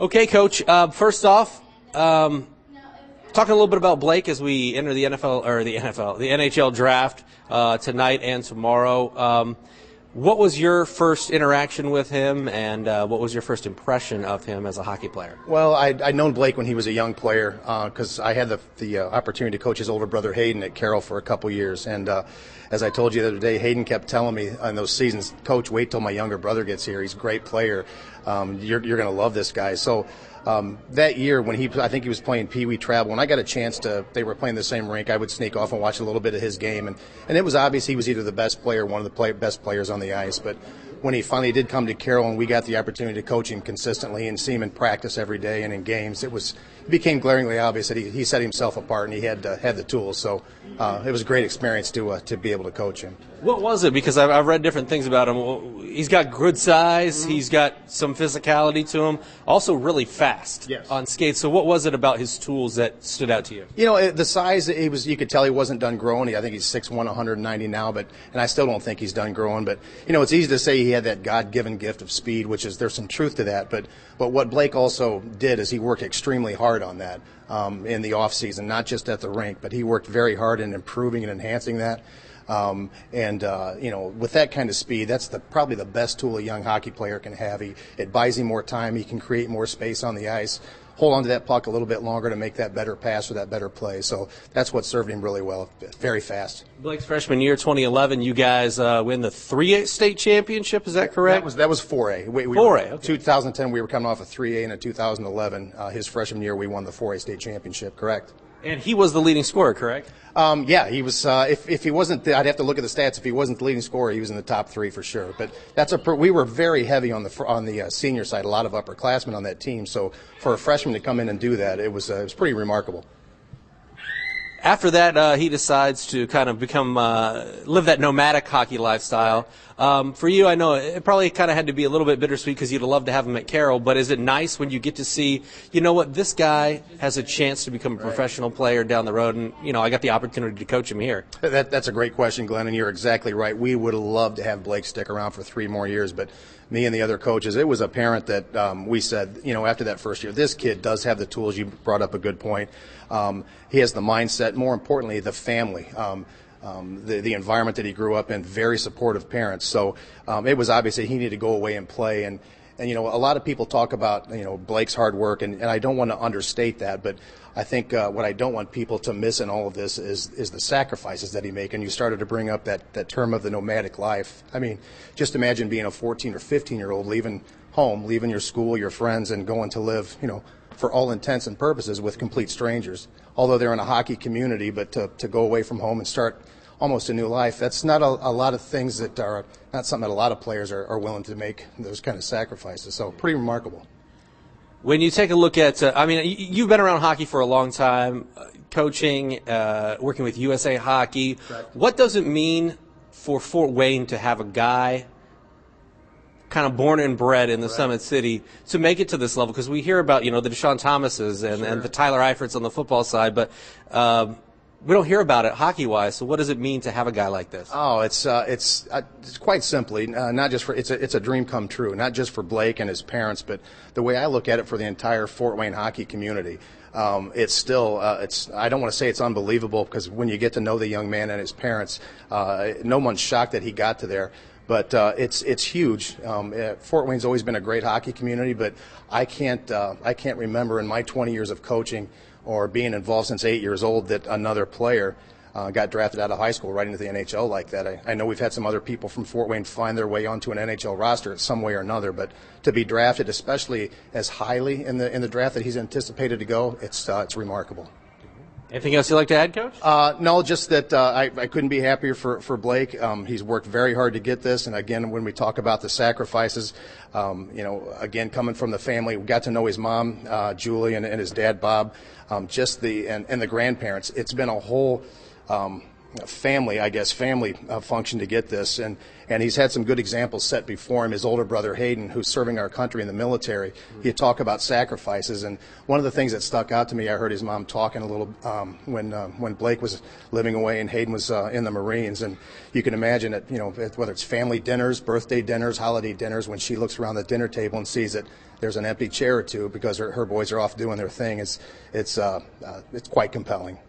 Okay, Coach. First off, talking a little bit about Blake as we enter the NHL draft tonight and tomorrow. What was your first interaction with him, and what was your first impression of him as a hockey player? Well, I'd known Blake when he was a young player because I had the opportunity to coach his older brother Hayden at Carroll for a couple years. And as I told you the other day, Hayden kept telling me in those seasons, Coach, wait till my younger brother gets here. He's a great player. You're going to love this guy. So that year when I think he was playing Pee Wee travel, when I got a chance they were playing the same rink, I would sneak off and watch a little bit of his game. And it was obvious he was either the best player, one of the best players on the ice. But when he finally did come to Carroll and we got the opportunity to coach him consistently and see him in practice every day and in games, it became glaringly obvious that he set himself apart and he had the tools. So it was a great experience to be able to coach him. What was it? Because I've read different things about him. He's got good size. He's got some physicality to him. Also really fast on skates. So what was it about his tools that stood out to you? You know, the size, you could tell he wasn't done growing. I think he's 6'1", 190 now, and I still don't think he's done growing. But, you know, it's easy to say he had that God-given gift of speed, there's some truth to that. But what Blake also did is he worked extremely hard on that in the off-season, not just at the rink, but he worked very hard in improving and enhancing that. You know, with that kind of speed, that's probably the best tool a young hockey player can have. It buys him more time. He can create more space on the ice, hold on to that puck a little bit longer to make that better pass or that better play. So that's what served him really well. Very fast. Blake's freshman year, 2011, you guys win the 3A state championship. Is that correct? That was 4A. 4A. Okay. 2010, we were coming off a 3A, and in 2011, his freshman year, we won the 4A state championship. Correct. And he was the leading scorer, correct? Yeah, he was. If he wasn't, I'd have to look at the stats. If he wasn't the leading scorer, he was in the top three for sure. But we were very heavy on the senior side. A lot of upperclassmen on that team. So for a freshman to come in and do that, it was pretty remarkable. After that, he decides to kind of live that nomadic hockey lifestyle. For you, I know it probably kind of had to be a little bit bittersweet because you'd love to have him at Carroll, but is it nice when you get to see, you know what, this guy has a chance to become a professional player down the road, and, you know, I got the opportunity to coach him here? That's a great question, Glenn, and you're exactly right. We would have loved to have Blake stick around for 3 more years, but me and the other coaches, it was apparent that we said, you know, after that first year, this kid does have the tools. You brought up a good point. He has the mindset, more importantly, the family. The environment that he grew up in, very supportive parents. So it was obvious that he needed to go away and play. And you know, a lot of people talk about, you know, Blake's hard work, and I don't want to understate that, but I think what I don't want people to miss in all of this is the sacrifices that he made. And you started to bring up that term of the nomadic life. I mean, just imagine being a 14 or 15-year-old, leaving home, leaving your school, your friends, and going to live, you know, for all intents and purposes with complete strangers. Although they're in a hockey community, but to go away from home and start almost a new life, that's not a lot of things that are not something that a lot of players are willing to make, those kind of sacrifices. So pretty remarkable. When you take a look at, I mean, you've been around hockey for a long time, coaching, working with USA Hockey. Correct. What does it mean for Fort Wayne to have a guy kind of born and bred in the Summit City to make it to this level? Because we hear about, you know, the Deshaun Thomases and the Tyler Eiferts on the football side, but we don't hear about it hockey-wise. So what does it mean to have a guy like this? Oh, it's quite simply not just for it's a dream come true, not just for Blake and his parents, but the way I look at it for the entire Fort Wayne hockey community. It's still I don't want to say it's unbelievable, because when you get to know the young man and his parents, no one's shocked that he got to there. But it's huge. Fort Wayne's always been a great hockey community, but I can't remember in my 20 years of coaching or being involved since 8 years old that another player got drafted out of high school right into the NHL like that. I know we've had some other people from Fort Wayne find their way onto an NHL roster some way or another, but to be drafted, especially as highly in the draft that he's anticipated to go, it's remarkable. Anything else you'd like to add, Coach? No, just that I couldn't be happier for Blake. He's worked very hard to get this, and again, when we talk about the sacrifices, you know, again, coming from the family, we got to know his mom, Julie, and his dad, Bob, and the grandparents. It's been a whole family function to get this, and he's had some good examples set before him. His older brother Hayden, who's serving our country in the military, he talk about sacrifices, and one of the things that stuck out to me, I heard his mom talking a little when Blake was living away and Hayden was in the Marines, and you can imagine it, whether it's family dinners, birthday dinners, holiday dinners, when she looks around the dinner table and sees that there's an empty chair or two because her boys are off doing their thing, it's quite compelling.